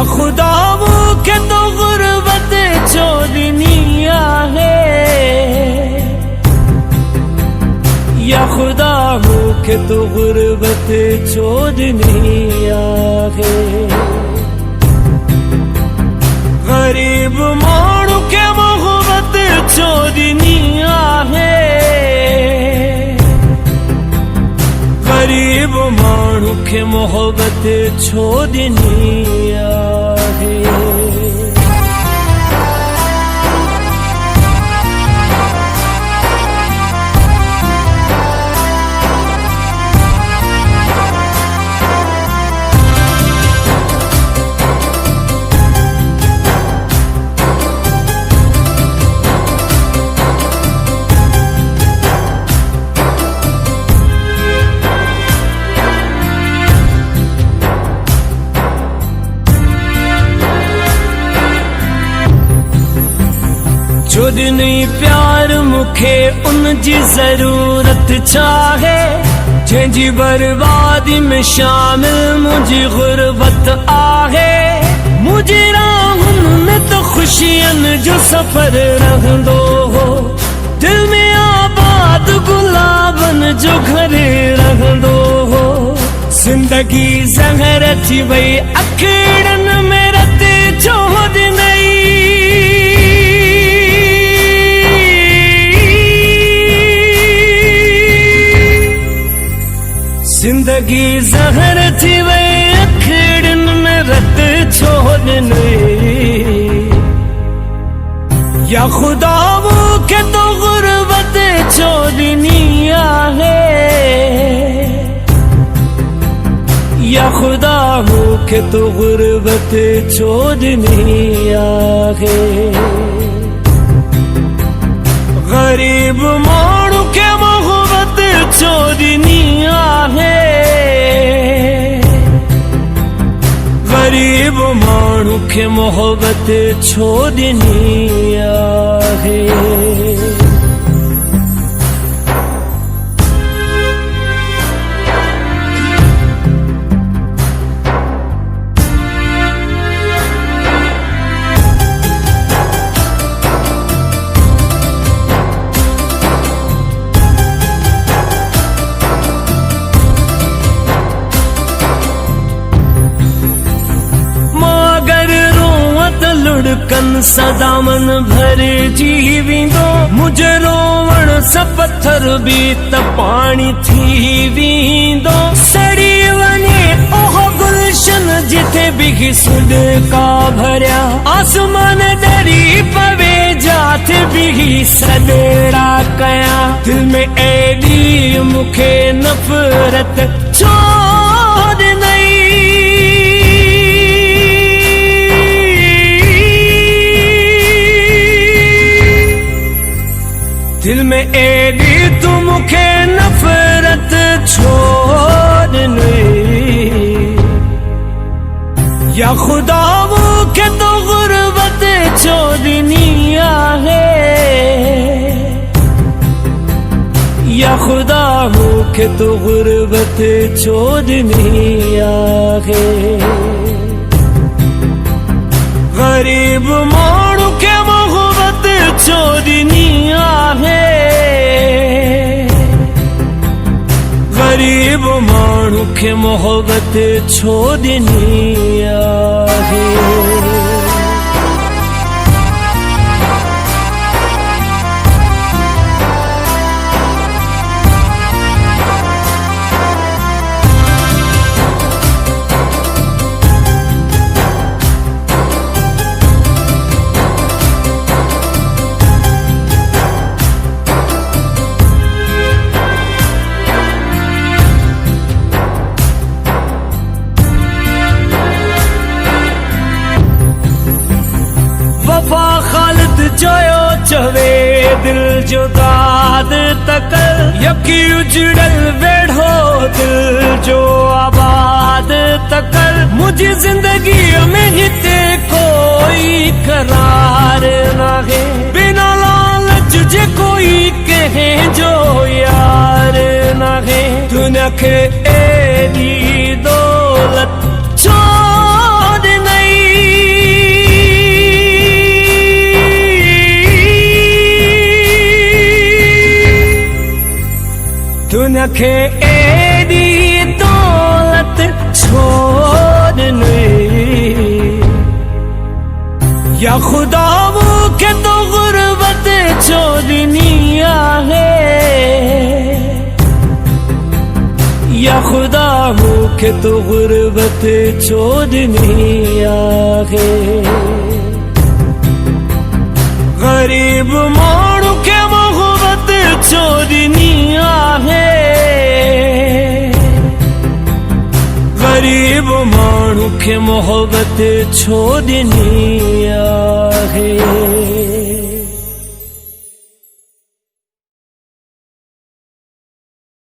खुदा वो के तो गुर्बत छोड़नी है, या खुदा वो के तो गुर्बत छोड़नी है। गरीब मानू के मोहब्बत छोड़नी है, गरीब मानू के मोहब्बत छोड़नी है। जो दिन प्यार मुखे उन जी जरूरत चाहे, जंहिंजी बर्बादी में शामिल मुझी गुर्बत आहे। मुझी राहुनि में तो खुशियन जो सफर रहंदो हो, दिल में आबाद गुलाबन जो घर रहंदो हो। जिंदगी ज़हर थी वई अखड़न में रत छोड़ नई, जिंदगी ज़हर थी वई अखड़न में रत छोड़ने। या खुदा वो के तो गुर्बत छोड़नी है, या खुदा वो के तो गुर्बत छोड़नी है। गरीब मानू के मोहब्बत छोड़नी है, गरीब मानू के मोहब्बत छोड़नी है। लुढ़कन सदामन भर जीवींदो, मुझे रोवण सा पत्थर भी त पानी थी वींदो। सड़ी वने ओह गुलशन जिथे बिगी सुड का भरिया, आसमान डरी पवे जात बिगी सदड़ा कया। दिल में एडी मुखे नफरत छोड़ नई, दिल में एडी तू मुखे नफरत छोड़ने। या खुदा वो के तो गुर्बत छोड़नी है, या खुदा वो के तो गुर्बत छोड़नी है। गरीब मानू के मोहब्बत छोड़नी है, गरीब मानू के मोहब्बत छोड़नी है। जोयो चवे दिल जो दाद तकल, यकी उजड़ल वेढ़ो दिल जो आबाद तकल। मुझे जिंदगी में हिते कोई करार ना है, बिना लालच जे कोई कहे जो यार ना है। दुनिया के एडी दौलत छोड़ नहीं, मूंखे एडी दौलत छोड़ने या खुदा मूंखे तो गुर्बत छोड़नी आहे या खुदा मूंखे तो गुर्बत छोड़नी आहे गरीब माण्हू खे मोहब्बत छोड़नी आहे गरीब माण्हू खे मोहब्बत छोड़नी आहे